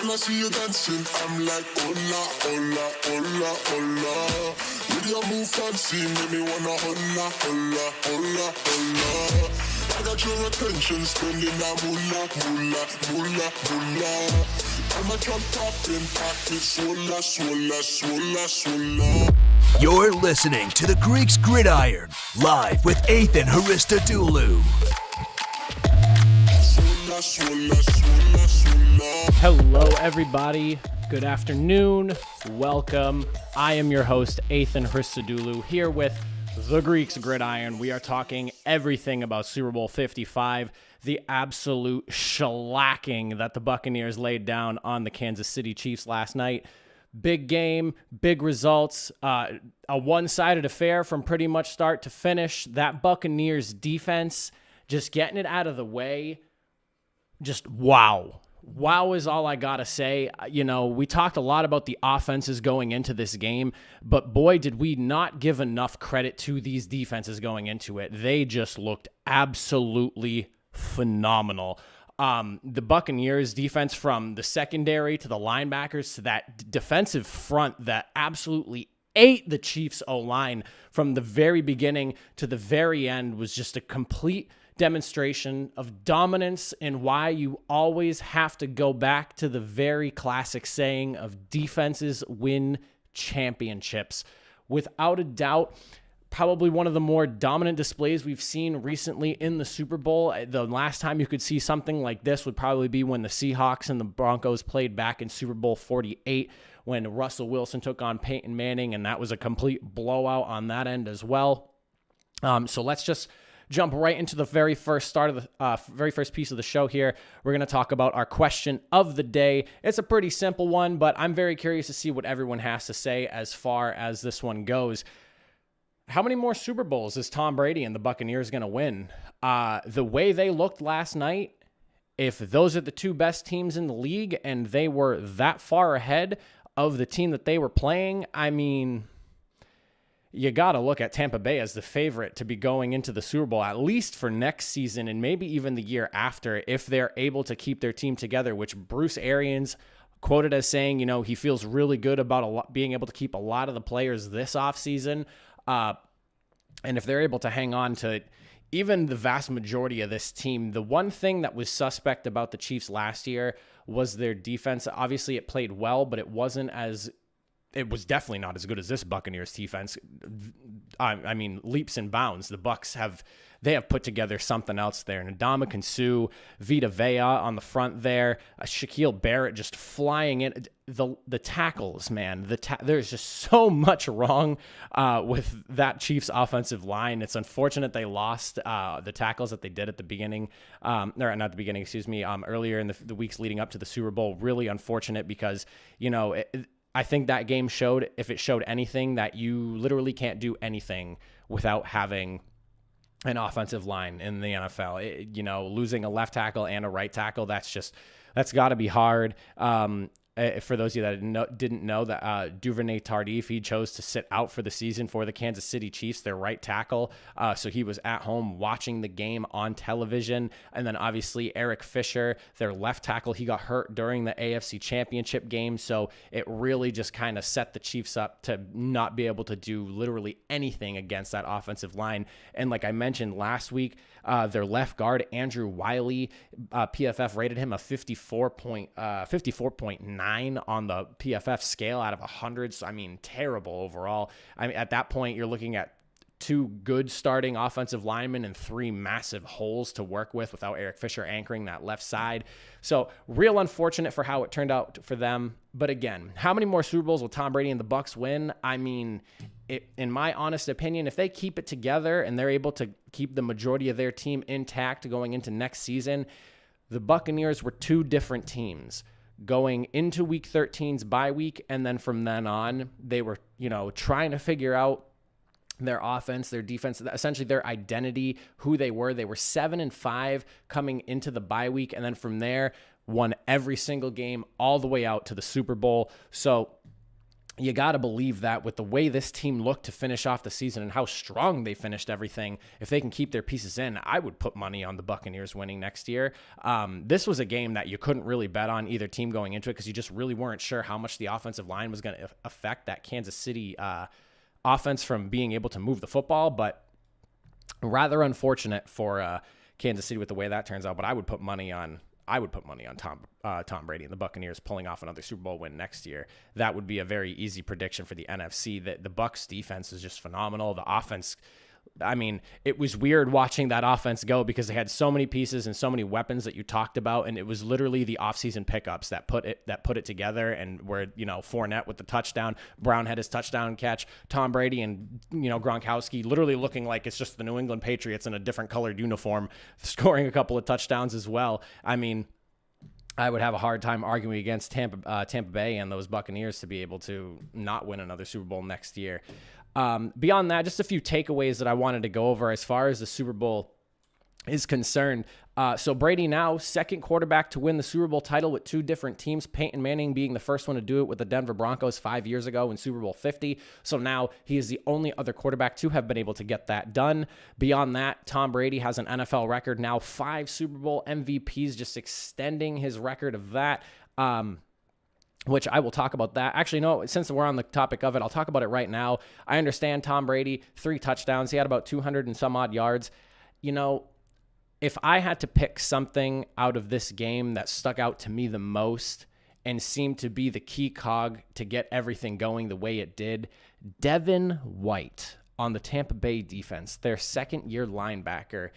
When I see you dancing, I'm like, hola, hola, hola, hola. With your move fancy, make me wanna hola, hola, hola, hola. I got your attention, spending that moolah, moolah, moolah, moolah. I'm a drop popping, pocket, swola, swola, swola, swola. You're listening to the Greeks Gridiron, live with Ethan Haristadoulou. Hello, everybody. Good afternoon. Welcome. I am your host, Ethan Haristadoulou, here with the Greeks Gridiron. We are talking everything about Super Bowl 55, the absolute shellacking that the Buccaneers laid down on the Kansas City Chiefs last night. Big game, big results, a one-sided affair from pretty much start to finish. That Buccaneers defense, just getting it out of the way, just wow. Wow is all I got to say. You know, we talked a lot about the offenses going into this game, but boy, did we not give enough credit to these defenses going into it. They just looked absolutely phenomenal. The Buccaneers defense, from the secondary to the linebackers to that defensive front that absolutely ate the Chiefs O-line from the very beginning to the very end, was just a complete demonstration of dominance, and why you always have to go back to the very classic saying of defenses win championships. Without a doubt, probably one of the more dominant displays we've seen recently in the Super Bowl. The last time you could see something like this would probably be when the Seahawks and the Broncos played back in Super Bowl 48, when Russell Wilson took on Peyton Manning, and that was a complete blowout on that end as well. So let's just jump right into the very first piece of the show here. We're going to talk about our question of the day. It's a pretty simple one, but I'm very curious to see what everyone has to say as far as this one goes. How many more Super Bowls is Tom Brady and the Buccaneers going to win? The way they looked last night, if those are the two best teams in the league and they were that far ahead of the team that they were playing, I mean, you got to look at Tampa Bay as the favorite to be going into the Super Bowl, at least for next season and maybe even the year after, if they're able to keep their team together, which Bruce Arians quoted as saying, you know, he feels really good about being able to keep a lot of the players this offseason. And if they're able to hang on to even the vast majority of this team, the one thing that was suspect about the Chiefs last year was their defense. Obviously, it played well, but it was definitely not as good as this Buccaneers defense. I mean, leaps and bounds. The Bucs have put together something else there. Ndamukong Suh, Vita Vea on the front there, Shaquille Barrett just flying in. The tackles, man. There's just so much wrong with that Chiefs offensive line. It's unfortunate they lost the tackles that they did at the beginning, earlier in the weeks leading up to the Super Bowl. Really unfortunate because, you know, I think that game showed, if it showed anything, that you literally can't do anything without having an offensive line in the NFL. Losing a left tackle and a right tackle, that's got to be hard. For those of you that didn't know that Duvernay Tardif, he chose to sit out for the season for the Kansas City Chiefs, their right tackle. So he was at home watching the game on television. And then obviously Eric Fisher, their left tackle, he got hurt during the AFC Championship game. So it really just kind of set the Chiefs up to not be able to do literally anything against that offensive line. And like I mentioned last week, their left guard, Andrew Wiley, PFF rated him a 54.9 on the PFF scale out of 100. So, I mean, terrible overall. I mean, at that point, you're looking at two good starting offensive linemen and three massive holes to work with without Eric Fisher anchoring that left side. So real unfortunate for how it turned out for them. But again, how many more Super Bowls will Tom Brady and the Bucs win? I mean, in my honest opinion, if they keep it together and they're able to keep the majority of their team intact going into next season, the Buccaneers were two different teams going into Week 13's bye week, and then from then on, they were, trying to figure out their offense, their defense, essentially their identity, who they were. They were 7-5 coming into the bye week, and then from there, won every single game all the way out to the Super Bowl. So you got to believe that with the way this team looked to finish off the season and how strong they finished everything, if they can keep their pieces in, I would put money on the Buccaneers winning next year. This was a game that you couldn't really bet on either team going into it because you just really weren't sure how much the offensive line was going to affect that Kansas City offense from being able to move the football. But rather unfortunate for Kansas City with the way that turns out. But I would put money on Tom Brady and the Buccaneers pulling off another Super Bowl win next year. That would be a very easy prediction for the NFC. That the Bucs defense is just phenomenal. The offense, I mean, it was weird watching that offense go because they had so many pieces and so many weapons that you talked about, and it was literally the offseason pickups that put it together. And where Fournette with the touchdown, Brown had his touchdown catch, Tom Brady and Gronkowski literally looking like it's just the New England Patriots in a different colored uniform, scoring a couple of touchdowns as well. I mean, I would have a hard time arguing against Tampa Bay and those Buccaneers to be able to not win another Super Bowl next year. Beyond that, just a few takeaways that I wanted to go over as far as the Super Bowl is concerned. So Brady now second quarterback to win the Super Bowl title with two different teams, Peyton Manning being the first one to do it with the Denver Broncos 5 years ago in Super Bowl 50. So now he is the only other quarterback to have been able to get that done. Beyond that, Tom Brady has an NFL record now, 5 Super Bowl MVPs, just extending his record of that. Which I will talk about that. Actually, no, since we're on the topic of it, I'll talk about it right now. I understand Tom Brady, 3 touchdowns. He had about 200 and some odd yards. If I had to pick something out of this game that stuck out to me the most and seemed to be the key cog to get everything going the way it did, Devin White on the Tampa Bay defense, their second-year linebacker,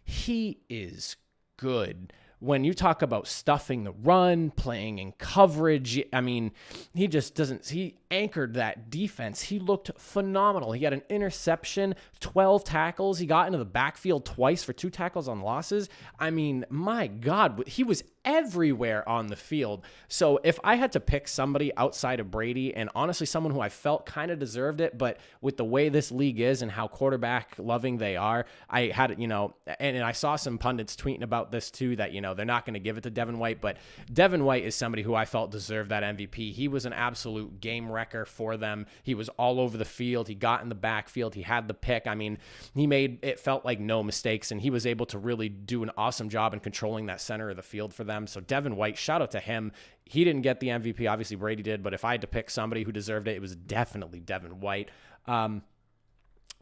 he is good. When you talk about stuffing the run, playing in coverage, I mean, he anchored that defense. He looked phenomenal. He had an interception, 12 tackles. He got into the backfield twice for 2 tackles on losses. I mean, my God, he was everywhere on the field. So if I had to pick somebody outside of Brady, and honestly someone who I felt kind of deserved it, but with the way this league is and how quarterback loving they are, I had, and I saw some pundits tweeting about this too, that, they're not going to give it to Devin White, but Devin White is somebody who I felt deserved that MVP. He was an absolute game wrecker for them. He was all over the field. He got in the backfield. He had the pick. I mean, he made it felt like no mistakes, and he was able to really do an awesome job in controlling that center of the field for them. So Devin White, shout out to him. He didn't get the MVP. Obviously, Brady did, but if I had to pick somebody who deserved it, it was definitely Devin White.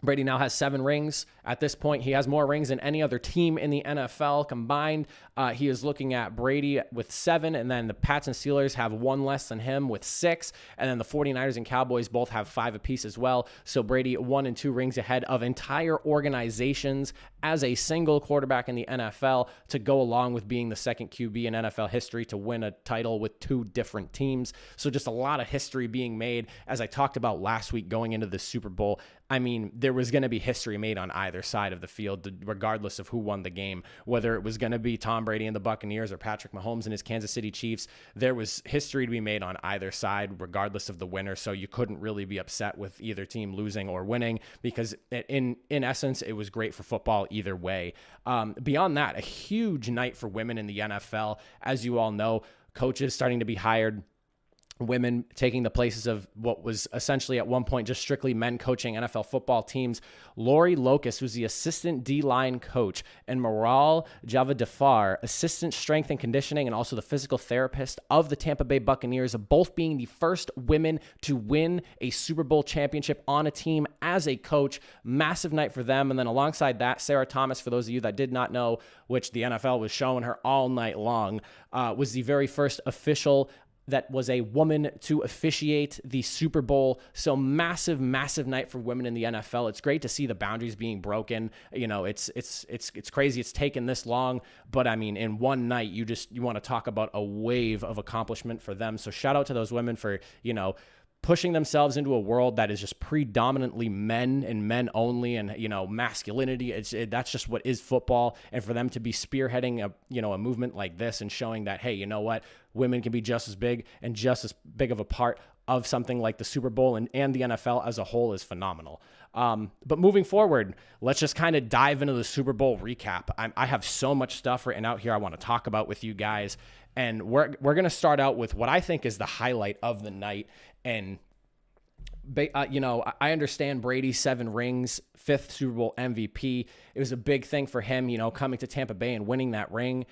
Brady now has 7 rings. At this point, he has more rings than any other team in the NFL combined. He is looking at Brady with 7, and then the Pats and Steelers have 1 less than him with 6, and then the 49ers and Cowboys both have 5 apiece as well. So Brady 1 and 2 rings ahead of entire organizations as a single quarterback in the NFL, to go along with being the second QB in NFL history to win a title with 2 different teams. So just a lot of history being made. As I talked about last week going into the Super Bowl, I mean, there was going to be history made on either side of the field, regardless of who won the game, whether it was going to be Tom Brady and the Buccaneers or Patrick Mahomes and his Kansas City Chiefs. There was history to be made on either side, regardless of the winner. So you couldn't really be upset with either team losing or winning, because in essence, it was great for football either way. Beyond that, a huge night for women in the NFL. As you all know, coaches starting to be hired, women taking the places of what was essentially at one point just strictly men coaching NFL football teams. Lori Locust, who's the assistant D-line coach, and Maral Javadafar, assistant strength and conditioning and also the physical therapist of the Tampa Bay Buccaneers, both being the first women to win a Super Bowl championship on a team as a coach. Massive night for them. And then alongside that, Sarah Thomas, for those of you that did not know, which the NFL was showing her all night long, was the very first official that was a woman to officiate the Super Bowl. So massive, massive night for women in the NFL. It's great to see the boundaries being broken. It's crazy it's taken this long, but I mean, in one night, you want to talk about a wave of accomplishment for them. So shout out to those women for, pushing themselves into a world that is just predominantly men and men only, and masculinity. That's just what is football. And for them to be spearheading a movement like this and showing that, hey, you know what, women can be just as big and just as big of a part of something like the Super Bowl and the NFL as a whole is phenomenal. But moving forward, let's just kind of dive into the Super Bowl recap. I have so much stuff written out here I want to talk about with you guys. And we're going to start out with what I think is the highlight of the night. And I understand Brady's 7 rings, 5th Super Bowl MVP. It was a big thing for him, coming to Tampa Bay and winning that ring.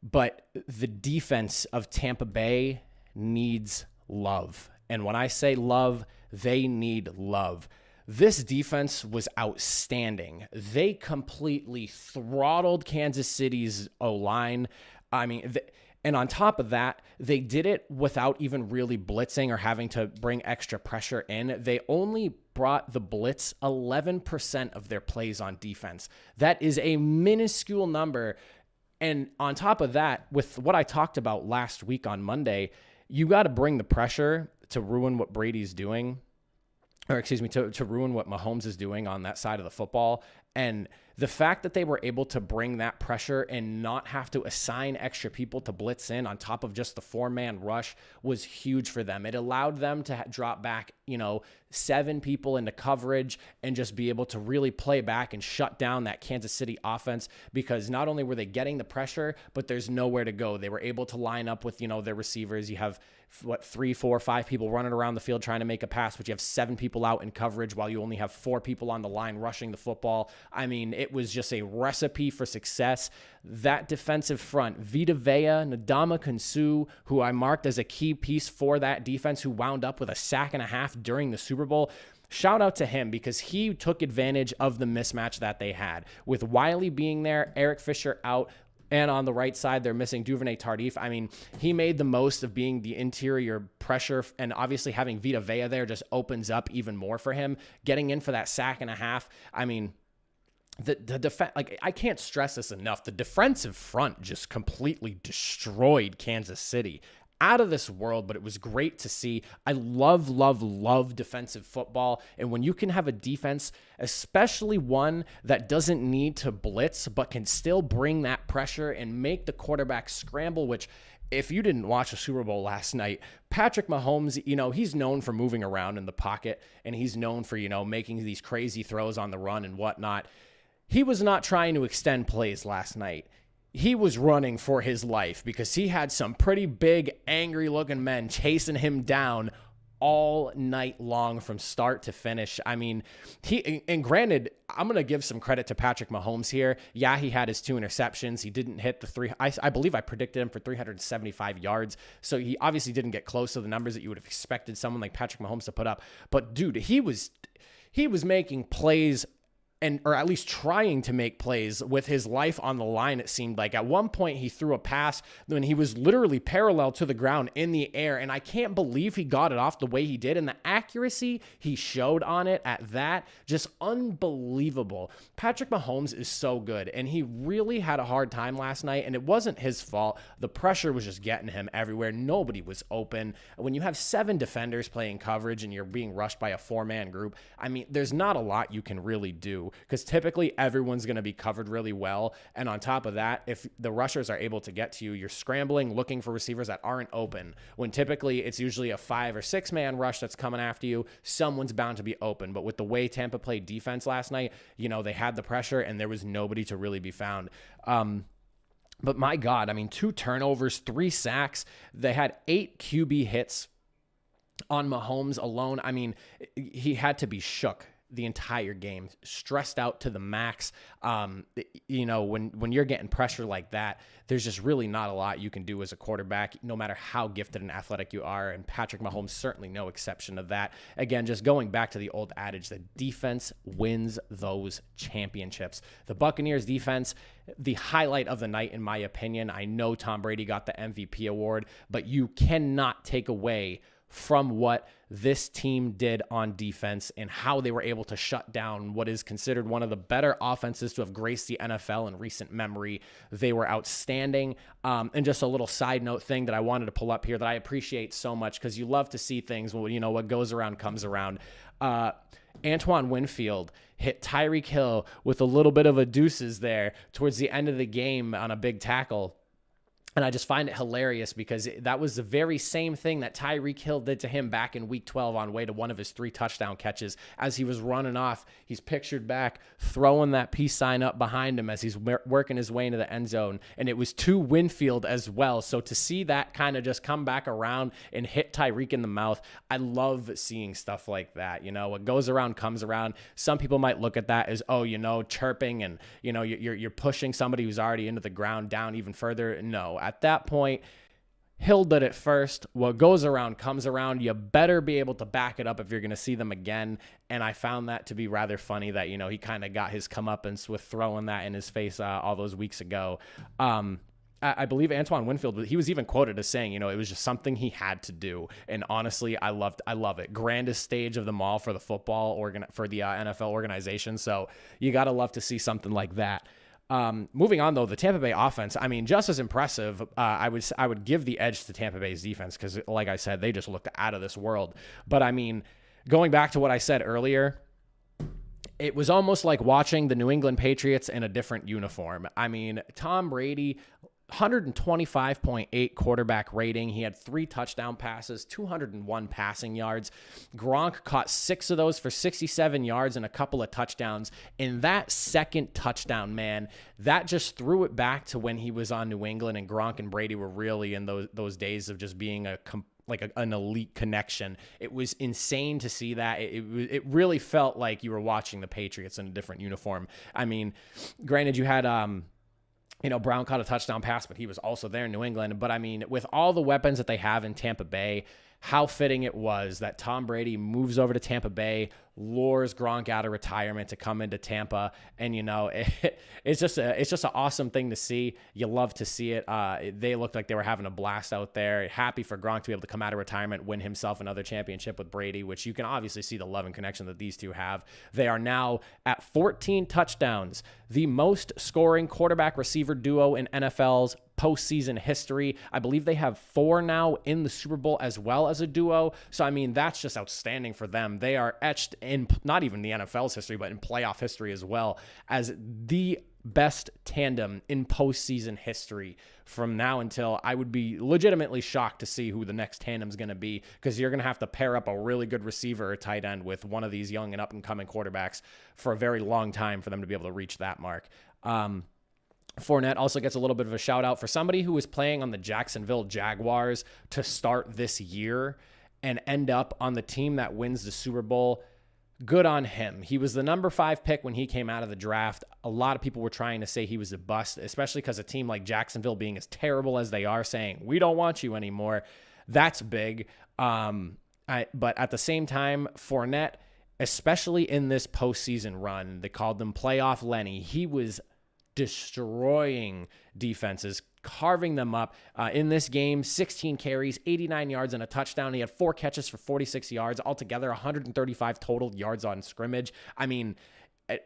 But the defense of Tampa Bay needs love. And when I say love, they need love. This defense was outstanding. They completely throttled Kansas City's O-line. And on top of that, they did it without even really blitzing or having to bring extra pressure in. They only brought the blitz 11% of their plays on defense. That is a minuscule number. And on top of that, with what I talked about last week on Monday, you got to bring the pressure to ruin what Brady's doing. To ruin what Mahomes is doing on that side of the football. And the fact that they were able to bring that pressure and not have to assign extra people to blitz in on top of just the 4-man rush was huge for them. It allowed them to drop back, 7 people into coverage and just be able to really play back and shut down that Kansas City offense, because not only were they getting the pressure, but there's nowhere to go. They were able to line up with, their receivers. You have 3, 4, 5 people running around the field trying to make a pass, but you have 7 people out in coverage while you only have 4 people on the line rushing the football. It was just a recipe for success. That defensive front, Vita Vea, Ndamukong Suh, who I marked as a key piece for that defense, who wound up with a sack and a half during the Super Bowl. Shout out to him, because he took advantage of the mismatch that they had. With Wiley being there, Eric Fisher out, and on the right side, they're missing Duvernay Tardif. He made the most of being the interior pressure, and obviously having Vita Vea there just opens up even more for him. Getting in for that sack and a half. The defense, I can't stress this enough. The defensive front just completely destroyed Kansas City. Out of this world, but it was great to see. I love defensive football. And when you can have a defense, especially one that doesn't need to blitz, but can still bring that pressure and make the quarterback scramble, which, if you didn't watch the Super Bowl last night, Patrick Mahomes, he's known for moving around in the pocket, and he's known for, making these crazy throws on the run and whatnot. He was not trying to extend plays last night. He was running for his life, because he had some pretty big, angry-looking men chasing him down all night long from start to finish. And granted, I'm going to give some credit to Patrick Mahomes here. Yeah, he had his 2 interceptions. He didn't hit the 3. I believe I predicted him for 375 yards. So he obviously didn't get close to the numbers that you would have expected someone like Patrick Mahomes to put up. But dude, he was making plays, or at least trying to make plays with his life on the line, it seemed like. At one point, he threw a pass when he was literally parallel to the ground in the air, and I can't believe he got it off the way he did, and the accuracy he showed on it at that, just unbelievable. Patrick Mahomes is so good, and he really had a hard time last night, and it wasn't his fault. The pressure was just getting him everywhere. Nobody was open. When you have 7 defenders playing coverage and you're being rushed by a 4-man group, there's not a lot you can really do, because typically everyone's going to be covered really well. And on top of that, if the rushers are able to get to you, you're scrambling, looking for receivers that aren't open. When typically it's usually a 5 or 6 man rush that's coming after you, someone's bound to be open. But with the way Tampa played defense last night, they had the pressure and there was nobody to really be found. But my God, 2 turnovers, 3 sacks. They had 8 QB hits on Mahomes alone. He had to be shook the entire game, stressed out to the max. When you're getting pressure like that, there's just really not a lot you can do as a quarterback, no matter how gifted and athletic you are. And Patrick Mahomes certainly no exception of that. Again, just going back to the old adage, the defense wins those championships. The Buccaneers defense, the highlight of the night, in my opinion. I know Tom Brady got the MVP award, but you cannot take away from what this team did on defense and how they were able to shut down what is considered one of the better offenses to have graced the NFL in recent memory. They were outstanding. And just a little side note thing that I wanted to pull up here that I appreciate so much, because you love to see things when, what goes around comes around. Antoine Winfield hit Tyreek Hill with a little bit of a deuces there towards the end of the game on a big tackle. And I just find it hilarious because that was the very same thing that Tyreek Hill did to him back in week 12 on way to one of his 3 touchdown catches. As he was running off, he's pictured back, throwing that peace sign up behind him as he's working his way into the end zone. And it was to Winfield as well. So to see that kind of just come back around and hit Tyreek in the mouth, I love seeing stuff like that. You know, what goes around comes around. Some people might look at that as, oh, you know, chirping and, you know, you're pushing somebody who's already into the ground down even further. No. At that point, Hill did it first. What goes around comes around. You better be able to back it up if you're going to see them again. And I found that to be rather funny that, you know, he kind of got his comeuppance with throwing that in his face all those weeks ago. I believe Antoine Winfield, he was even quoted as saying, you know, it was just something he had to do. And honestly, I love it. Grandest stage of them all for the for the NFL organization. So you got to love to see something like that. Moving on, though, the Tampa Bay offense, I mean, just as impressive. I would give the edge to Tampa Bay's defense because, like I said, they just looked out of this world. But, I mean, going back to what I said earlier, it was almost like watching the New England Patriots in a different uniform. I mean, Tom Brady, 125.8 quarterback rating. He had 3 touchdown passes, 201 passing yards. Gronk caught 6 of those for 67 yards and a couple of touchdowns. And that second touchdown, man, that just threw it back to when he was on New England and Gronk and Brady were really in those days of just being an elite connection. It was insane to see that. It really felt like you were watching the Patriots in a different uniform. I mean, granted, you had Brown caught a touchdown pass, but he was also there in New England. But I mean, with all the weapons that they have in Tampa Bay, how fitting it was that Tom Brady moves over to Tampa Bay, lures Gronk out of retirement to come into Tampa. And, you know, it's just an awesome thing to see. You love to see it. They looked like they were having a blast out there. Happy for Gronk to be able to come out of retirement, win himself another championship with Brady, which you can obviously see the love and connection that these two have. They are now at 14 touchdowns, the most scoring quarterback receiver duo in NFL's postseason history. I believe they have 4 now in the Super Bowl as well as a duo. So, I mean, that's just outstanding for them. They are etched in not even the NFL's history, but in playoff history as well as the best tandem in postseason history from now until I would be legitimately shocked to see who the next tandem is going to be, because you're going to have to pair up a really good receiver or tight end with one of these young and up and coming quarterbacks for a very long time for them to be able to reach that mark. Fournette also gets a little bit of a shout out for somebody who was playing on the Jacksonville Jaguars to start this year and end up on the team that wins the Super Bowl. Good on him. He was the number 5 pick when he came out of the draft. A lot of people were trying to say he was a bust, especially because a team like Jacksonville, being as terrible as they are, saying, we don't want you anymore. That's big. But at the same time, Fournette, especially in this postseason run, they called them Playoff Lenny. He was destroying defenses, carving them up. In this game, 16 carries, 89 yards, and a touchdown. He had 4 catches for 46 yards. Altogether, 135 total yards on scrimmage. I mean,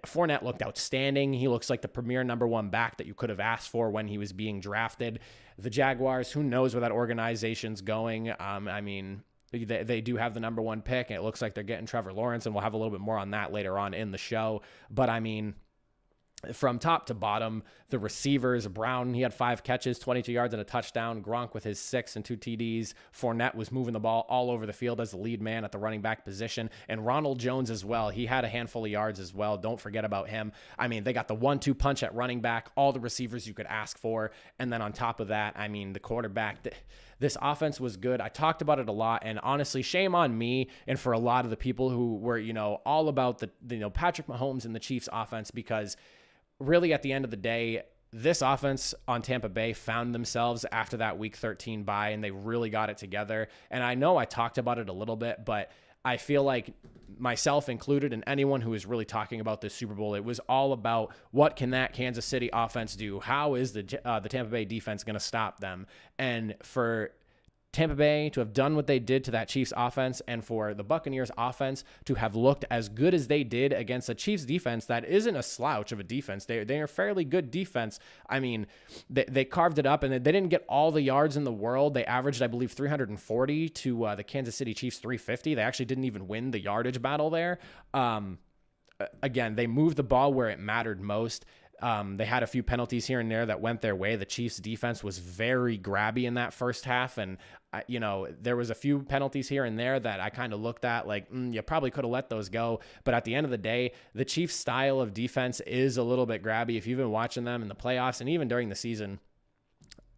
Fournette looked outstanding. He looks like the premier number 1 back that you could have asked for when he was being drafted. The Jaguars, who knows where that organization's going? I mean, they do have the number 1 pick, and it looks like they're getting Trevor Lawrence, and we'll have a little bit more on that later on in the show. But I mean, from top to bottom, the receivers, Brown, he had 5 catches, 22 yards and a touchdown. Gronk with his 6 and 2 TDs. Fournette was moving the ball all over the field as the lead man at the running back position. And Ronald Jones as well. He had a handful of yards as well. Don't forget about him. I mean, they got the 1-2 punch at running back, all the receivers you could ask for. And then on top of that, I mean, the quarterback, this offense was good. I talked about it a lot, and honestly, shame on me and for a lot of the people who were, all about the Patrick Mahomes and the Chiefs offense, because really, at the end of the day, this offense on Tampa Bay found themselves after that Week 13 bye, and they really got it together. And I know I talked about it a little bit, but I feel like myself included and anyone who is really talking about this Super Bowl, it was all about what can that Kansas City offense do? How is the Tampa Bay defense going to stop them? And for Tampa Bay to have done what they did to that Chiefs offense, and for the Buccaneers offense to have looked as good as they did against a Chiefs defense that isn't a slouch of a defense. They are fairly good defense. I mean, they carved it up, and they didn't get all the yards in the world. They averaged, I believe, 340 to the Kansas City Chiefs 350. They actually didn't even win the yardage battle there. Again, they moved the ball where it mattered most. They had a few penalties here and there that went their way. The Chiefs defense was very grabby in that first half. And, there was a few penalties here and there that I kind of looked at like, you probably could have let those go. But at the end of the day, the Chiefs style of defense is a little bit grabby. If you've been watching them in the playoffs and even during the season,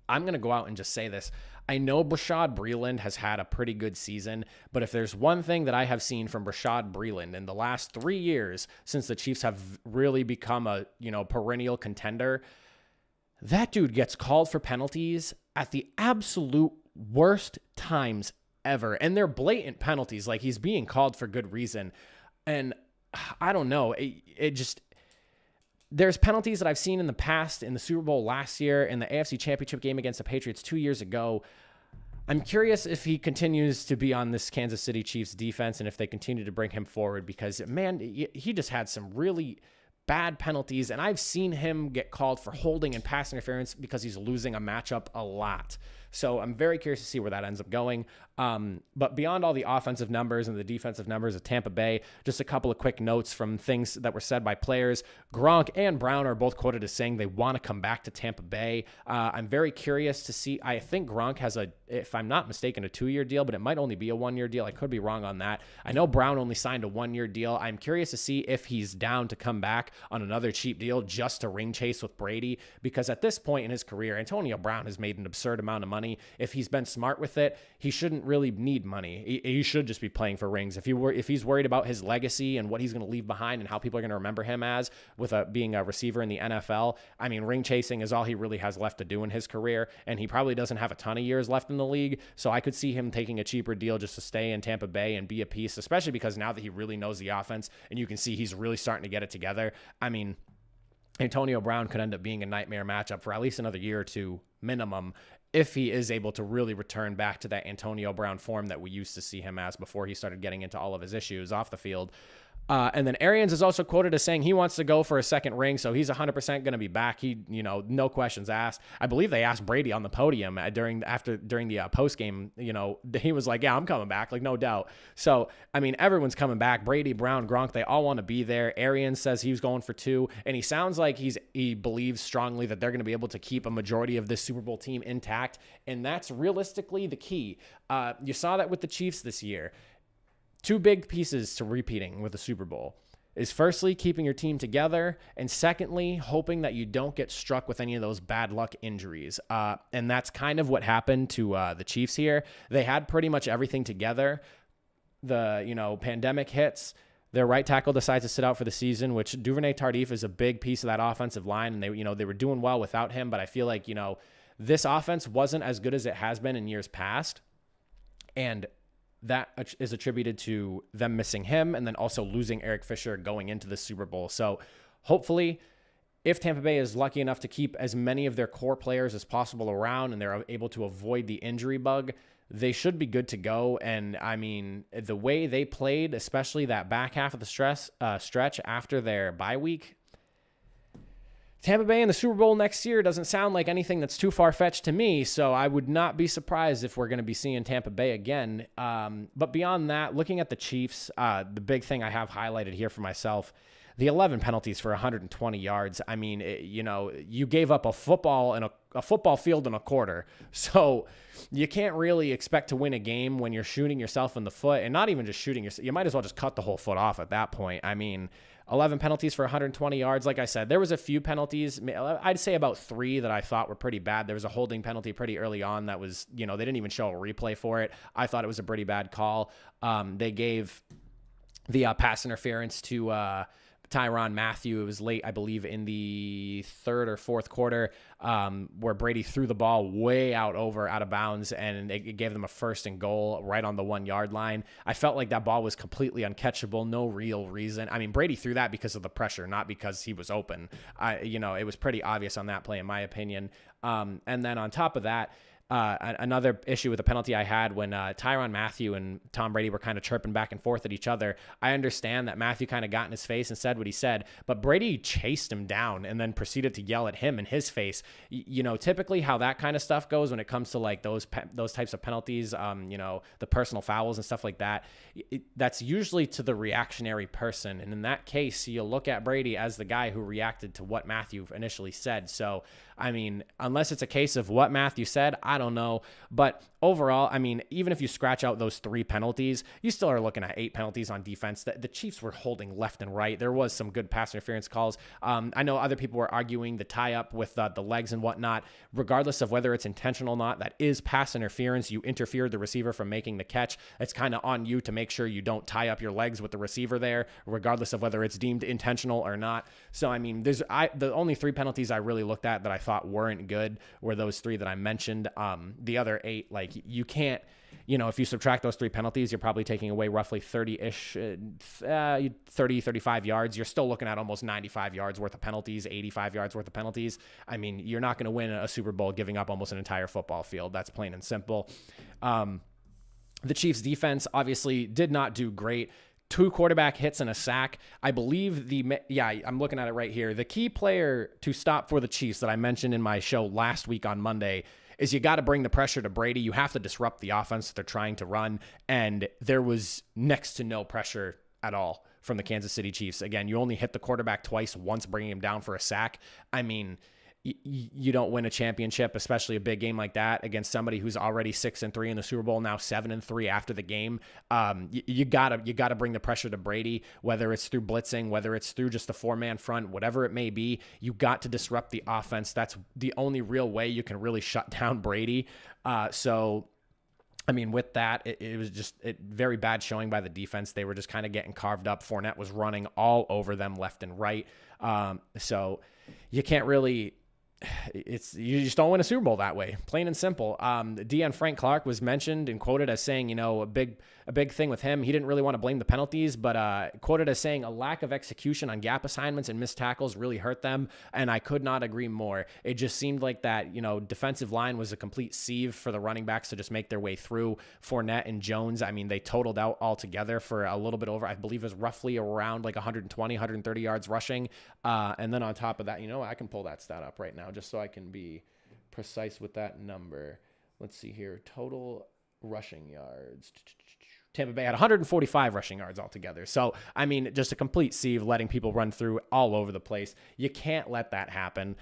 I'm going to go out and just say this. I know Bashaud Breeland has had a pretty good season, but if there's one thing that I have seen from Bashaud Breeland in the last 3 years since the Chiefs have really become a, perennial contender, that dude gets called for penalties at the absolute worst times ever. And they're blatant penalties. Like, he's being called for good reason. And I don't know. It just... There's penalties that I've seen in the past, in the Super Bowl last year, in the AFC Championship game against the Patriots 2 years ago. I'm curious if he continues to be on this Kansas City Chiefs defense and if they continue to bring him forward, because, man, he just had some really bad penalties, and I've seen him get called for holding and pass interference because he's losing a matchup a lot. So I'm very curious to see where that ends up going. But beyond all the offensive numbers and the defensive numbers of Tampa Bay, just a couple of quick notes from things that were said by players. Gronk and Brown are both quoted as saying they want to come back to Tampa Bay. I'm very curious to see. I think Gronk has if I'm not mistaken, a 2-year deal, but it might only be a 1-year deal. I could be wrong on that. I know Brown only signed a 1-year deal. I'm curious to see if he's down to come back on another cheap deal just to ring chase with Brady, because at this point in his career, Antonio Brown has made an absurd amount of money. If he's been smart with it, he shouldn't really need money. He should just be playing for rings. If he's worried about his legacy and what he's going to leave behind and how people are going to remember him as with being a receiver in the NFL, I mean, ring chasing is all he really has left to do in his career, and he probably doesn't have a ton of years left in the league. So I could see him taking a cheaper deal just to stay in Tampa Bay and be a piece, especially because now that he really knows the offense and you can see he's really starting to get it together. I mean, Antonio Brown could end up being a nightmare matchup for at least another year or two minimum if he is able to really return back to that Antonio Brown form that we used to see him as before he started getting into all of his issues off the field. And then Arians is also quoted as saying he wants to go for a second ring, so he's 100% going to be back. He, no questions asked. I believe they asked Brady on the podium during the post game. He was like, "Yeah, I'm coming back," like no doubt. So I mean, everyone's coming back. Brady, Brown, Gronk, they all want to be there. Arians says he was going for 2, and he sounds like he believes strongly that they're going to be able to keep a majority of this Super Bowl team intact, and that's realistically the key. You saw that with the Chiefs this year. 2 big pieces to repeating with the Super Bowl is firstly, keeping your team together, and secondly, hoping that you don't get struck with any of those bad luck injuries. And that's kind of what happened to the Chiefs here. They had pretty much everything together. The, pandemic hits. Their right tackle decides to sit out for the season, which Duvernay-Tardif is a big piece of that offensive line, and they were doing well without him, but I feel like, this offense wasn't as good as it has been in years past. And that is attributed to them missing him and then also losing Eric Fisher going into the Super Bowl. So hopefully, if Tampa Bay is lucky enough to keep as many of their core players as possible around and they're able to avoid the injury bug, they should be good to go. And I mean, the way they played, especially that back half of the stretch after their bye week, Tampa Bay in the Super Bowl next year doesn't sound like anything that's too far-fetched to me, so I would not be surprised if we're going to be seeing Tampa Bay again. But beyond that, looking at the Chiefs, the big thing I have highlighted here for myself, the 11 penalties for 120 yards. I mean, you gave up a football and a football field and a quarter, so you can't really expect to win a game when you're shooting yourself in the foot, and not even just shooting yourself. You might as well just cut the whole foot off at that point. I mean, 11 penalties for 120 yards. Like I said, there was a few penalties. I'd say about 3 that I thought were pretty bad. There was a holding penalty pretty early on that was, they didn't even show a replay for it. I thought it was a pretty bad call. They gave the pass interference to Tyrann Mathieu. It was late, I believe, in the 3rd or 4th quarter, where Brady threw the ball way out of bounds, and it gave them a 1st and goal right on the 1-yard line. I felt like that ball was completely uncatchable, no real reason. I mean, Brady threw that because of the pressure, not because he was open. It was pretty obvious on that play, in my opinion. And then on top of that, Another issue with the penalty I had when Tyrann Mathieu and Tom Brady were kind of chirping back and forth at each other. I understand that Mathieu kind of got in his face and said what he said, but Brady chased him down and then proceeded to yell at him in his face. Typically how that kind of stuff goes when it comes to like those types of penalties, the personal fouls and stuff like that, that's usually to the reactionary person. And in that case, you'll look at Brady as the guy who reacted to what Mathieu initially said. So, I mean, unless it's a case of what Mathieu said, I don't know. But overall, I mean, even if you scratch out those 3 penalties, you still are looking at 8 penalties on defense. The Chiefs were holding left and right. There was some good pass interference calls. I know other people were arguing the tie-up with the legs and whatnot. Regardless of whether it's intentional or not, that is pass interference. You interfered the receiver from making the catch. It's kind of on you to make sure you don't tie up your legs with the receiver there, regardless of whether it's deemed intentional or not. So, I mean, the only 3 penalties I really looked at that I thought weren't good were those 3 that I mentioned. The other 8, like, you can't, if you subtract those 3 penalties, you're probably taking away roughly 30-ish, 35 yards. You're still looking at almost 95 yards worth of penalties, 85 yards worth of penalties. I mean, you're not going to win a Super Bowl giving up almost an entire football field. That's plain and simple. The Chiefs defense obviously did not do great. 2 quarterback hits and a sack. I believe I'm looking at it right here. The key player to stop for the Chiefs that I mentioned in my show last week on Monday is you got to bring the pressure to Brady. You have to disrupt the offense that they're trying to run. And there was next to no pressure at all from the Kansas City Chiefs. Again, you only hit the quarterback twice, once bringing him down for a sack. I mean, you don't win a championship, especially a big game like that, against somebody who's already 6-3 in the Super Bowl, now 7-3 after the game. You gotta bring the pressure to Brady, whether it's through blitzing, whether it's through just a 4-man front, whatever it may be. You got to disrupt the offense. That's the only real way you can really shut down Brady. So, I mean, with that, it was just a very bad showing by the defense. They were just kind of getting carved up. Fournette was running all over them left and right. So you can't really... you just don't win a Super Bowl that way, plain and simple. DN Frank Clark was mentioned and quoted as saying, a big thing with him. He didn't really want to blame the penalties, but quoted as saying a lack of execution on gap assignments and missed tackles really hurt them. And I could not agree more. It just seemed like that, defensive line was a complete sieve for the running backs to just make their way through. Fournette and Jones, I mean, they totaled out altogether for a little bit over, I believe it was roughly around like 120, 130 yards rushing. And then on top of that, I can pull that stat up right now just so I can be precise with that number. Let's see here. Total rushing yards. Tampa Bay had 145 rushing yards altogether. So, I mean, just a complete sieve, letting people run through all over the place. You can't let that happen.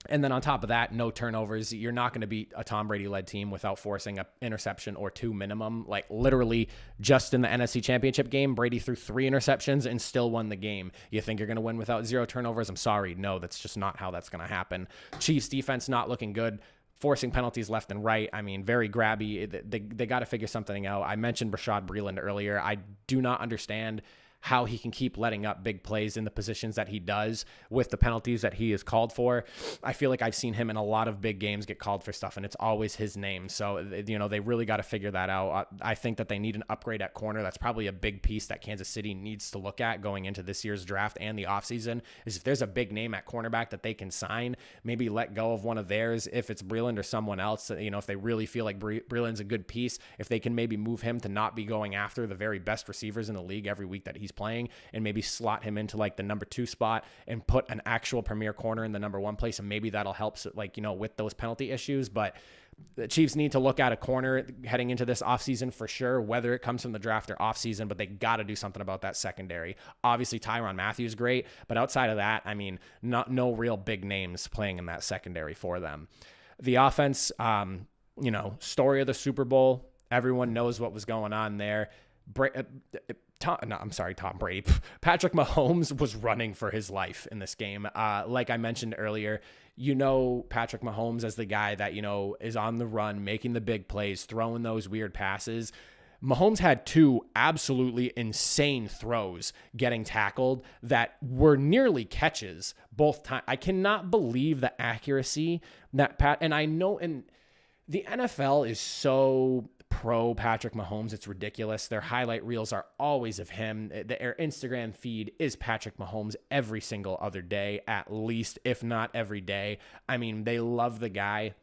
And then on top of that, no turnovers. You're not going to beat a Tom Brady-led team without forcing an interception or 2 minimum. Like, literally, just in the NFC Championship game, Brady threw 3 interceptions and still won the game. You think you're going to win without 0 turnovers? I'm sorry. No, that's just not how that's going to happen. Chiefs defense not looking good. Forcing penalties left and right. I mean, very grabby. They got to figure something out. I mentioned Rashad Breeland earlier. I do not understand how he can keep letting up big plays in the positions that he does with the penalties that he is called for. I feel like I've seen him in a lot of big games get called for stuff, and it's always his name. So, they really got to figure that out. I think that they need an upgrade at corner. That's probably a big piece that Kansas City needs to look at going into this year's draft and the offseason, is if there's a big name at cornerback that they can sign, maybe let go of one of theirs, if it's Breeland or someone else. If they really feel like Breeland's a good piece, if they can maybe move him to not be going after the very best receivers in the league every week that he's playing, and maybe slot him into like the number 2 spot and put an actual premier corner in the number 1 place. And maybe that'll help, with those penalty issues. But the Chiefs need to look at a corner heading into this offseason for sure, whether it comes from the draft or offseason, but they got to do something about that secondary. Obviously, Tyrann Mathieu is great, but outside of that, I mean, no real big names playing in that secondary for them. The offense, story of the Super Bowl, everyone knows what was going on there. Tom Brady. Patrick Mahomes was running for his life in this game. Like I mentioned earlier, Patrick Mahomes as the guy that, is on the run, making the big plays, throwing those weird passes. Mahomes had 2 absolutely insane throws getting tackled that were nearly catches both times. I cannot believe the accuracy that and I know, and the NFL is so pro Patrick Mahomes, it's ridiculous. Their highlight reels are always of him. Their Instagram feed is Patrick Mahomes every single other day, at least, if not every day. I mean, they love the guy.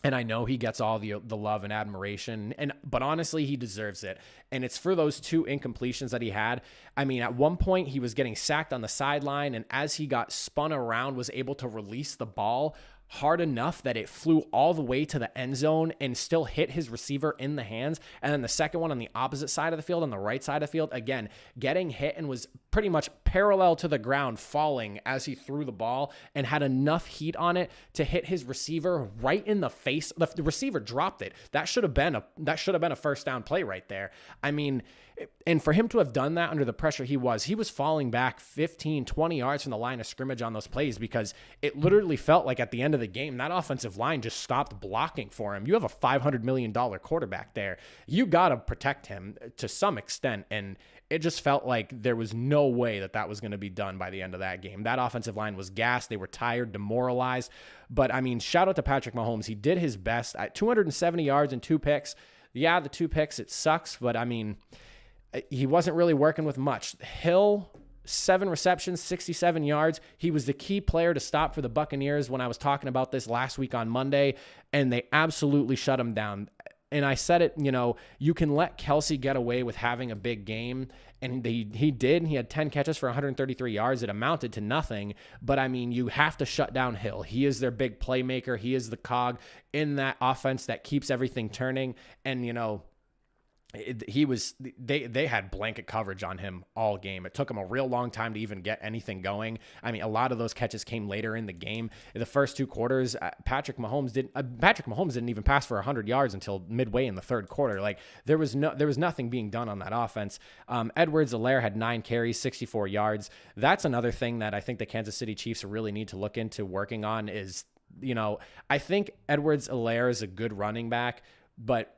And I know he gets all the love and admiration, but honestly, he deserves it. And it's for those 2 incompletions that he had. I mean, at one point, he was getting sacked on the sideline, and as he got spun around, was able to release the ball hard enough that it flew all the way to the end zone and still hit his receiver in the hands. And then the second one on the opposite side of the field, on the right side of the field, again, getting hit and was pretty much parallel to the ground, falling as he threw the ball, and had enough heat on it to hit his receiver right in the face. The receiver dropped it. That should have been a first down play right there. I mean, and for him to have done that under the pressure he was falling back 15, 20 yards from the line of scrimmage on those plays, because it literally felt like at the end of the game, that offensive line just stopped blocking for him. You have a $500 million quarterback there. You got to protect him to some extent. And it just felt like there was no way that was going to be done by the end of that game. That offensive line was gassed. They were tired, demoralized. But I mean, shout out to Patrick Mahomes. He did his best at 270 yards and 2 picks. Yeah, the 2 picks, it sucks, but I mean, he wasn't really working with much. Hill, 7 receptions, 67 yards. He was the key player to stop for the Buccaneers when I was talking about this last week on Monday, and they absolutely shut him down. And I said it, you can let Kelce get away with having a big game, and he did. He had 10 catches for 133 yards. It amounted to nothing, but I mean, you have to shut down Hill. He is their big playmaker. He is the cog in that offense that keeps everything turning, and they had blanket coverage on him all game. It took him a real long time to even get anything going. I mean, a lot of those catches came later in the game. In the first 2 quarters, Patrick Mahomes didn't even pass for 100 yards until midway in the third quarter. Like there was nothing being done on that offense. Edwards-Helaire had 9 carries, 64 yards. That's another thing that I think the Kansas City Chiefs really need to look into working on is, I think Edwards-Helaire is a good running back, but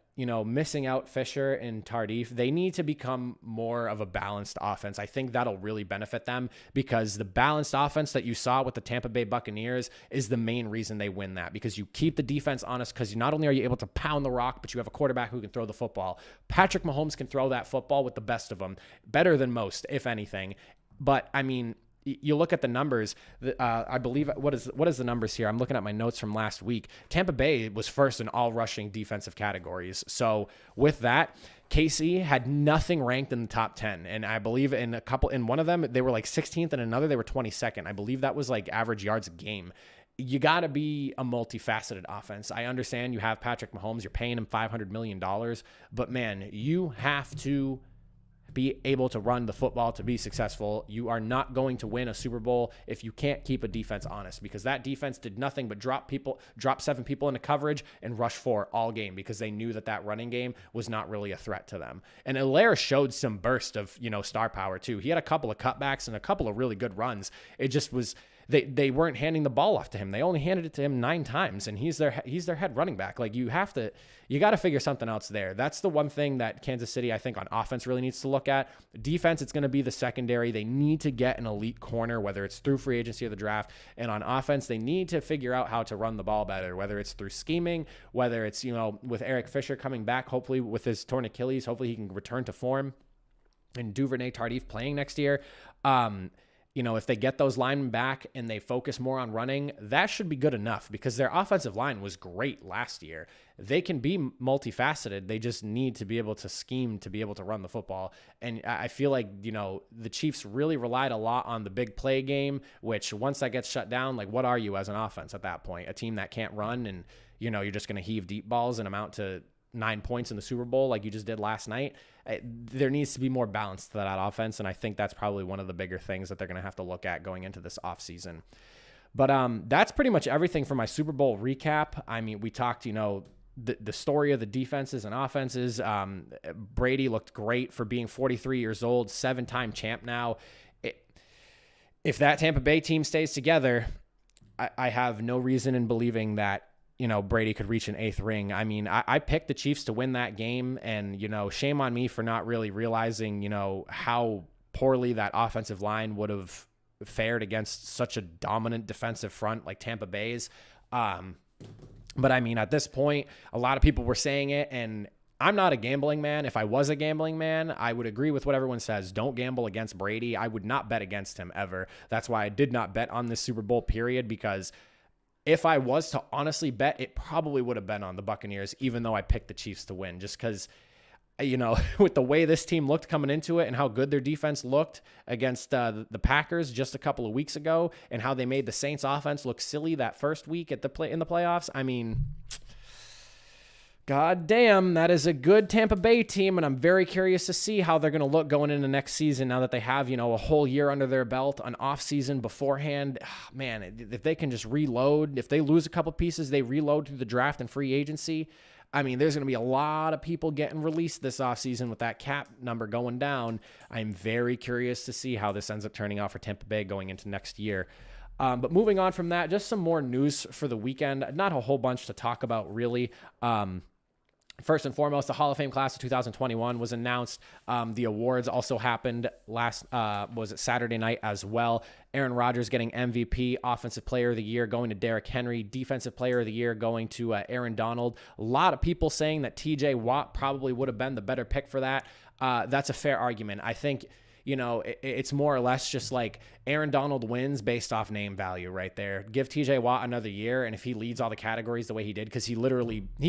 missing out Fisher and Tardif, they need to become more of a balanced offense. I think that'll really benefit them, because the balanced offense that you saw with the Tampa Bay Buccaneers is the main reason they win that, because you keep the defense honest, because not only are you able to pound the rock, but you have a quarterback who can throw the football. Patrick Mahomes can throw that football with the best of them, better than most, if anything. But I mean, you look at the numbers, I believe, what is the numbers here? I'm looking at my notes from last week. Tampa Bay was first in all rushing defensive categories. So with that, KC had nothing ranked in the top 10. And I believe in one of them, they were like 16th, and another, they were 22nd. I believe that was like average yards a game. You got to be a multifaceted offense. I understand you have Patrick Mahomes, you're paying him $500 million, but man, you have to be able to run the football to be successful. You are not going to win a Super Bowl if you can't keep a defense honest, because that defense did nothing but drop 7 people into coverage and rush 4 all game, because they knew that running game was not really a threat to them. And Helaire showed some burst of, star power too. He had a couple of cutbacks and a couple of really good runs. It just was, they weren't handing the ball off to him. They only handed it to him 9 times, and he's their head running back. Like you got to figure something else there. That's the one thing that Kansas City, I think, on offense really needs to look at. Defense, it's going to be the secondary. They need to get an elite corner, whether it's through free agency or the draft. And on offense, they need to figure out how to run the ball better, whether it's through scheming, whether it's, with Eric Fisher coming back, hopefully with his torn Achilles, hopefully he can return to form, and Duvernay Tardif playing next year. If they get those linemen back and they focus more on running, that should be good enough, because their offensive line was great last year. They can be multifaceted. They just need to be able to scheme to be able to run the football. And I feel like, the Chiefs really relied a lot on the big play game, which once that gets shut down, like what are you as an offense at that point? A team that can't run, and, you're just going to heave deep balls and amount to 9 points in the Super Bowl like you just did last night. There needs to be more balance to that offense, and I think that's probably one of the bigger things that they're going to have to look at going into this offseason. But that's pretty much everything for my Super Bowl recap. I mean, we talked, the story of the defenses and offenses. Brady looked great for being 43 years old, 7-time champ now. If that Tampa Bay team stays together, I have no reason in believing that Brady could reach an 8th ring. I mean, I picked the Chiefs to win that game, and, shame on me for not really realizing, how poorly that offensive line would have fared against such a dominant defensive front like Tampa Bay's. But I mean, at this point, a lot of people were saying it, and I'm not a gambling man. If I was a gambling man, I would agree with what everyone says. Don't gamble against Brady. I would not bet against him ever. That's why I did not bet on this Super Bowl period, because if I was to honestly bet, it probably would have been on the Buccaneers, even though I picked the Chiefs to win, just because, with the way this team looked coming into it and how good their defense looked against the Packers just a couple of weeks ago, and how they made the Saints offense look silly that first week in the playoffs. I mean, God damn, that is a good Tampa Bay team, and I'm very curious to see how they're going to look going into next season now that they have, a whole year under their belt, an off season beforehand. Man, if they can just reload, if they lose a couple pieces, they reload through the draft and free agency. I mean, there's going to be a lot of people getting released this offseason with that cap number going down. I'm very curious to see how this ends up turning out for Tampa Bay going into next year. But moving on from that, just some more news for the weekend. Not a whole bunch to talk about, really. First and foremost, the Hall of Fame class of 2021 was announced. The awards also happened Saturday night as well. Aaron Rodgers getting MVP, Offensive Player of the Year going to Derrick Henry, Defensive Player of the Year going to Aaron Donald. A lot of people saying that TJ Watt probably would have been the better pick for that. That's a fair argument. I think, it's more or less just like Aaron Donald wins based off name value right there. Give TJ Watt another year, and if he leads all the categories the way he did, because he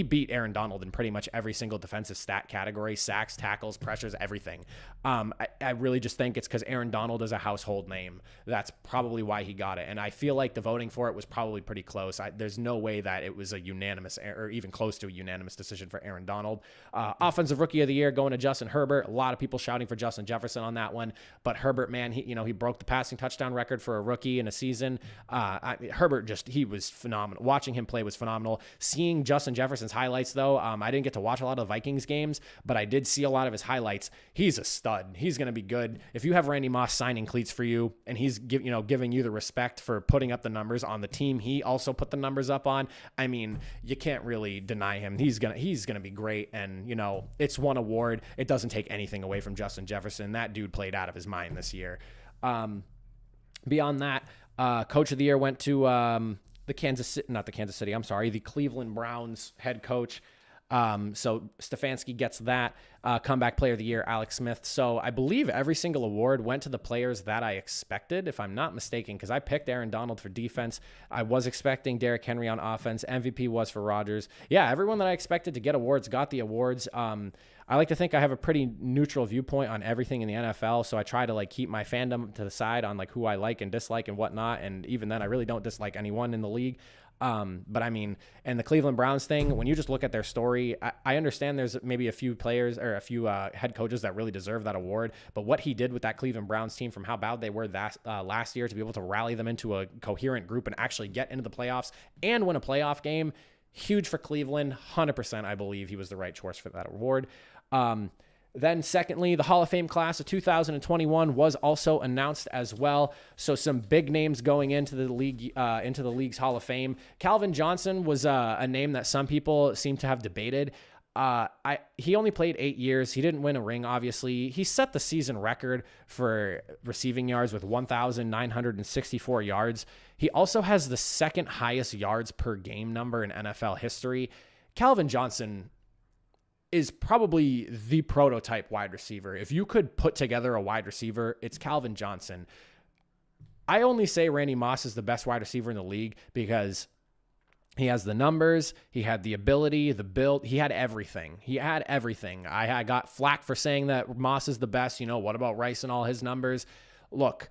beat Aaron Donald in pretty much every single defensive stat category, sacks, tackles, pressures, everything. I really just think it's because Aaron Donald is a household name. That's probably why he got it, and I feel like the voting for it was probably pretty close. There's no way that it was a unanimous or even close to a unanimous decision for Aaron Donald. Offensive Rookie of the Year going to Justin Herbert. A lot of people shouting for Justin Jefferson on that one. But Herbert, man, he broke the passing touchdown record for a rookie in a season. Herbert he was phenomenal. Watching him play was phenomenal. Seeing Justin Jefferson's highlights, though, I didn't get to watch a lot of the Vikings games, but I did see a lot of his highlights. He's a stud. He's going to be good. If you have Randy Moss signing cleats for you, and he's giving you the respect for putting up the numbers on the team he also put the numbers up on, I mean, you can't really deny him. He's gonna be great, and it's one award. It doesn't take anything away from Justin Jefferson. That dude played out of his mind this year. Beyond that, Coach of the Year went to the Cleveland Browns head coach. So Stefanski gets that. Comeback Player of the Year, Alex Smith. So I believe every single award went to the players that I expected, if I'm not mistaken, because I picked Aaron Donald for defense. I was expecting Derrick Henry on offense. MVP was for Rodgers. Yeah, everyone that I expected to get awards got the awards. I like to think I have a pretty neutral viewpoint on everything in the NFL, so I try to keep my fandom to the side on who I like and dislike and whatnot. And even then, I really don't dislike anyone in the league. But I mean, and the Cleveland Browns thing, when you just look at their story, I understand there's maybe a few players or a few head coaches that really deserve that award, but what he did with that Cleveland Browns team, from how bad they were last year, to be able to rally them into a coherent group and actually get into the playoffs and win a playoff game, huge for Cleveland. 100% I believe he was the right choice for that award. Then secondly, the Hall of Fame class of 2021 was also announced as well. So some big names going into the league, into the league's Hall of Fame. Calvin Johnson was a name that some people seem to have debated. He only played 8 years. He didn't win a ring, obviously. He set the season record for receiving yards with 1,964 yards. He also has the second highest yards per game number in NFL history. Calvin Johnson is probably the prototype wide receiver. If you could put together a wide receiver, it's Calvin Johnson. I only say Randy Moss is the best wide receiver in the league because he has the numbers, he had the ability, the build, he had everything. I got flack for saying that Moss is the best. What about Rice and all his numbers? Look,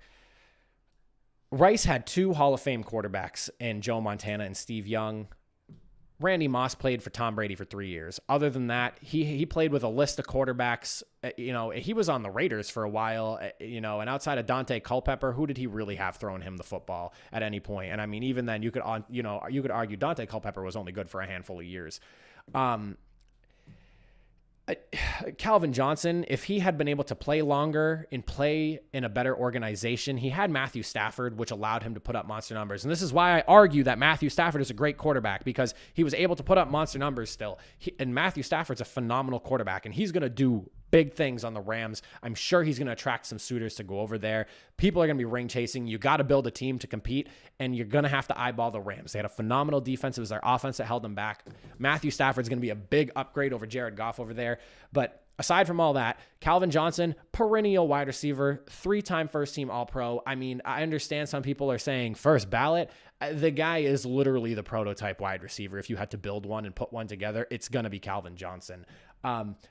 Rice had 2 Hall of Fame quarterbacks in Joe Montana and Steve Young. Randy Moss played for Tom Brady for 3 years. Other than that, he played with a list of quarterbacks. He was on the Raiders for a while, and outside of Dante Culpepper, who did he really have throwing him the football at any point? And I mean, even then, you could argue Dante Culpepper was only good for a handful of years. Calvin Johnson, if he had been able to play longer and play in a better organization, he had Matthew Stafford, which allowed him to put up monster numbers. And this is why I argue that Matthew Stafford is a great quarterback, because he was able to put up monster numbers still. And Matthew Stafford's a phenomenal quarterback, and he's going to do big things on the Rams. I'm sure he's going to attract some suitors to go over there. People are going to be ring chasing. You got to build a team to compete, and you're going to have to eyeball the Rams. They had a phenomenal defense. It was their offense that held them back. Matthew Stafford's going to be a big upgrade over Jared Goff over there. But aside from all that, Calvin Johnson, perennial wide receiver, 3-time first-team All-Pro. I mean, I understand some people are saying first ballot. The guy is literally the prototype wide receiver. If you had to build one and put one together, it's going to be Calvin Johnson.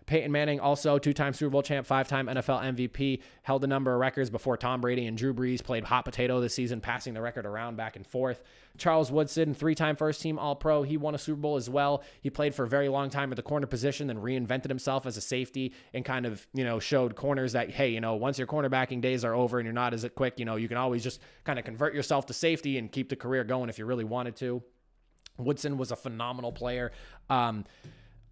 Peyton Manning, also 2-time Super Bowl champ, 5-time NFL MVP, held a number of records before Tom Brady and Drew Brees played hot potato this season, passing the record around back and forth. Charles Woodson, 3-time first-team All-Pro. He won a Super Bowl as well. He played for a very long time at the corner position, then reinvented himself as a safety and kind of, showed corners that, hey, once your cornerbacking days are over and you're not as quick, you can always just kind of convert yourself to safety and keep the career going if you really wanted to. Woodson was a phenomenal player.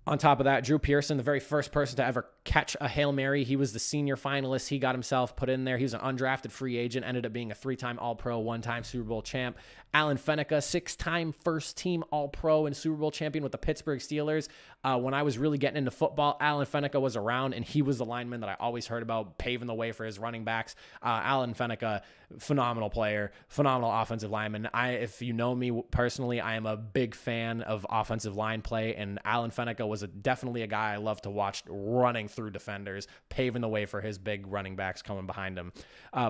On top of that, Drew Pearson, the very first person to ever catch a Hail Mary. He was the senior finalist. He got himself put in there. He was an undrafted free agent, ended up being a 3-time All-Pro, 1-time Super Bowl champ. Alan Fenica, 6-time first-team All-Pro and Super Bowl champion with the Pittsburgh Steelers. When I was really getting into football, Alan Fenica was around, and he was the lineman that I always heard about, paving the way for his running backs. Alan Fenica, phenomenal player, phenomenal offensive lineman. If you know me personally, I am a big fan of offensive line play, and Alan Fenica was definitely a guy I love to watch running through defenders, paving the way for his big running backs coming behind him.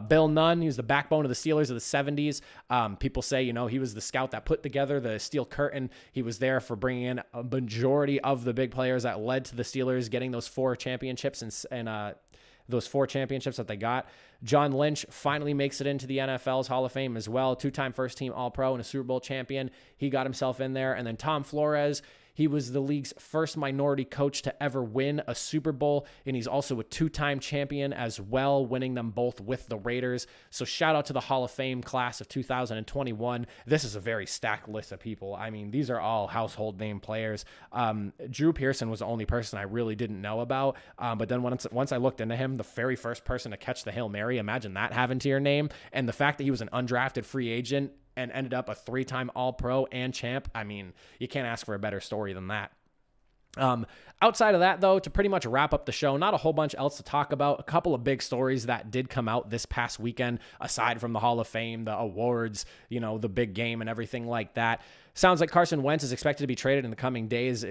Bill Nunn, he was the backbone of the Steelers of the 70s. People say, he was the scout that put together the Steel Curtain. He was there for bringing in a majority of the big players that led to the Steelers getting those 4 championships and those 4 championships that they got. John Lynch finally makes it into the NFL's Hall of Fame as well. 2-time first-team All-Pro and a Super Bowl champion. He got himself in there. And then Tom Flores, he was the league's first minority coach to ever win a Super Bowl, and he's also a 2-time champion as well, winning them both with the Raiders. So shout out to the Hall of Fame class of 2021. This is a very stacked list of people. I mean, these are all household name players. Drew Pearson was the only person I really didn't know about, but then once I looked into him, the very first person to catch the Hail Mary, imagine that having to your name, and the fact that he was an undrafted free agent and ended up a 3-time All-Pro and champ. I mean, you can't ask for a better story than that. Outside of that, though, to pretty much wrap up the show, not a whole bunch else to talk about. A couple of big stories that did come out this past weekend, aside from the Hall of Fame, the awards, the big game and everything like that. Sounds like Carson Wentz is expected to be traded in the coming days,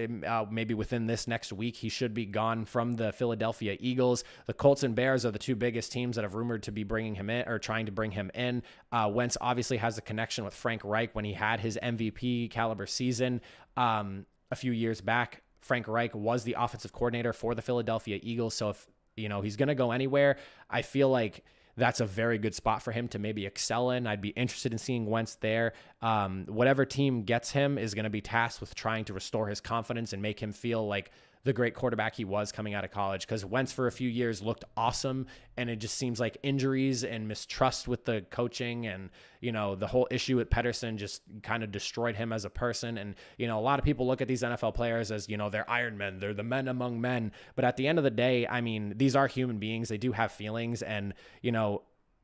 maybe within this next week. He should be gone from the Philadelphia Eagles. The Colts and Bears are the 2 biggest teams that have rumored to be bringing him in or trying to bring him in. Wentz obviously has a connection with Frank Reich when he had his MVP caliber season a few years back. Frank Reich was the offensive coordinator for the Philadelphia Eagles. So if, he's going to go anywhere, I feel like that's a very good spot for him to maybe excel in. I'd be interested in seeing Wentz there. Whatever team gets him is going to be tasked with trying to restore his confidence and make him feel like the great quarterback he was coming out of college, because Wentz for a few years looked awesome, and it just seems like injuries and mistrust with the coaching and, the whole issue with Pedersen just kind of destroyed him as a person. And, a lot of people look at these NFL players as, they're Iron Men, they're the men among men. But at the end of the day, I mean, these are human beings. They do have feelings, and,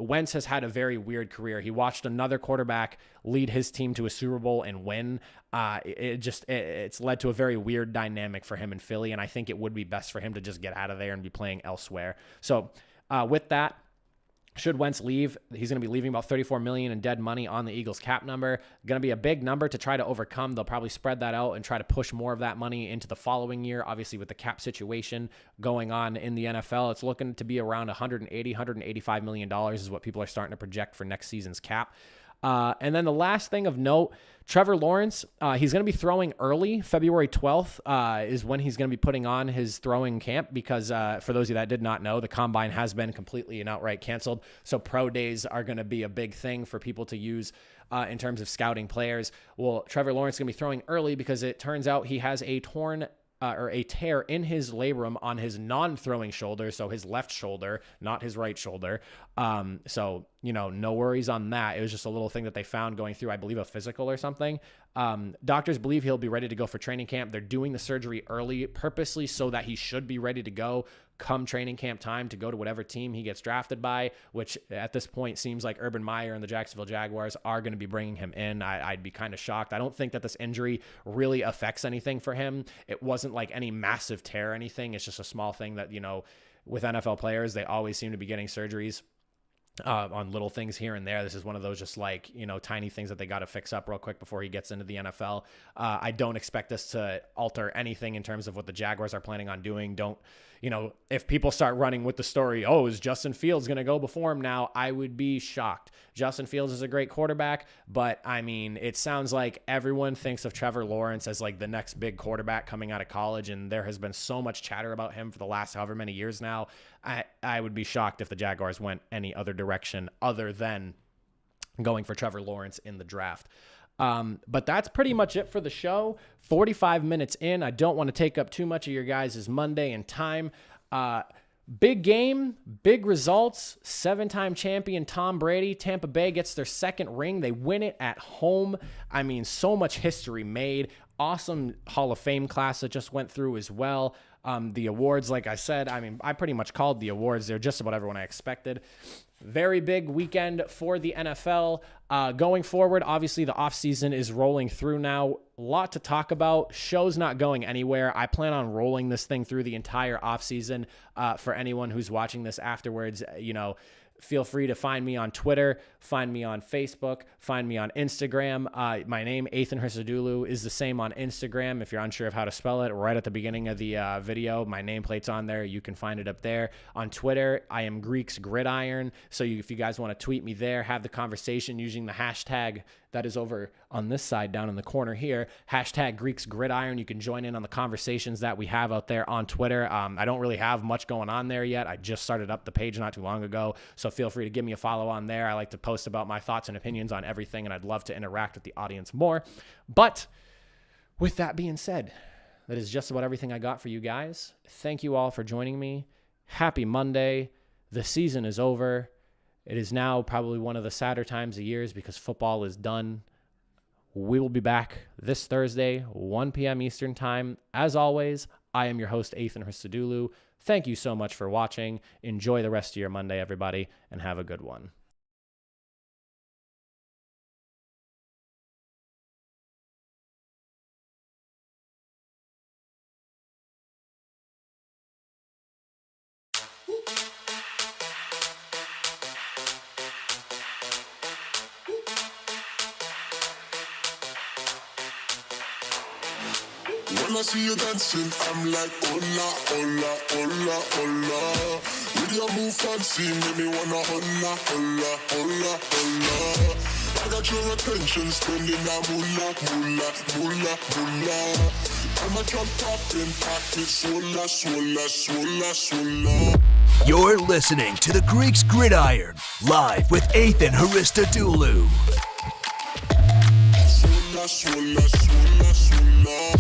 Wentz has had a very weird career. He watched another quarterback lead his team to a Super Bowl and win. It's led to a very weird dynamic for him in Philly, and I think it would be best for him to just get out of there and be playing elsewhere. So with that, should Wentz leave, he's going to be leaving about $34 million in dead money on the Eagles cap number. Going to be a big number to try to overcome. They'll probably spread that out and try to push more of that money into the following year. Obviously, with the cap situation going on in the NFL, it's looking to be around $185 million is what people are starting to project for next season's cap. And then the last thing of note, Trevor Lawrence, he's going to be throwing early. February 12th is when he's going to be putting on his throwing camp because for those of you that did not know, the combine has been completely and outright canceled. So pro days are going to be a big thing for people to use in terms of scouting players. Well, Trevor Lawrence is going to be throwing early because it turns out he has a a tear in his labrum on his non-throwing shoulder, so his left shoulder, not his right shoulder. So, no worries on that. It was just a little thing that they found going through, I believe, a physical or something. Doctors believe he'll be ready to go for training camp. They're doing the surgery early purposely so that he should be ready to go come training camp time to go to whatever team he gets drafted by, which at this point seems like Urban Meyer and the Jacksonville Jaguars are going to be bringing him in. I'd be kind of shocked. I don't think that this injury really affects anything for him. It wasn't like any massive tear or anything. It's just a small thing that, with NFL players, they always seem to be getting surgeries on little things here and there. This is one of those just like, tiny things that they got to fix up real quick before he gets into the NFL. I don't expect this to alter anything in terms of what the Jaguars are planning on doing. if people start running with the story, oh, is Justin Fields going to go before him now? I would be shocked. Justin Fields is a great quarterback, but I mean, it sounds like everyone thinks of Trevor Lawrence as like the next big quarterback coming out of college, and there has been so much chatter about him for the last however many years now. I would be shocked if the Jaguars went any other direction other than going for Trevor Lawrence in the draft. But that's pretty much it for the show. 45 minutes in. I don't want to take up too much of your guys' Monday and time. Big game, big results. 7-time champion Tom Brady. Tampa Bay gets their second ring. They win it at home. I mean, so much history made. Awesome Hall of Fame class that just went through as well. The awards, like I said, I mean, I pretty much called the awards. They're just about everyone I expected. Very big weekend for the NFL. Going forward, obviously the offseason is rolling through now. A lot to talk about. Show's not going anywhere. I plan on rolling this thing through the entire offseason. For anyone who's watching this afterwards, feel free to find me on Twitter, find me on Facebook, find me on Instagram. My name, Ethan Hristodoulou, is the same on Instagram. If you're unsure of how to spell it, right at the beginning of the video, my nameplate's on there. You can find it up there. On Twitter, I am Greeks Gridiron. So if you guys want to tweet me there, have the conversation using the hashtag that is over on this side down in the corner here, hashtag Greeks Gridiron. You can join in on the conversations that we have out there on Twitter. I don't really have much going on there yet. I just started up the page not too long ago, so feel free to give me a follow on there. I like to post about my thoughts and opinions on everything, and I'd love to interact with the audience more. But with that being said, that is just about everything I got for you guys. Thank you all for joining me. Happy Monday. The season is over. It is now probably one of the sadder times of years because football is done. We will be back this Thursday, 1 p.m. Eastern Time. As always, I am your host, Ethan Hristodoulou. Thank you so much for watching. Enjoy the rest of your Monday, everybody, and have a good one. When I see you dancing, I'm like, hola, hola, hola, hola. With your move fancy, make me wanna hola, hola, hola, hola. I got your attention, spending that moolah, moolah, moolah, moolah. I'm a drop popping, pocket, swola, swola, swola, swola. You're listening to the Greeks Gridiron, live with Ethan Hristodoulou. Swola, swola, swola, swola.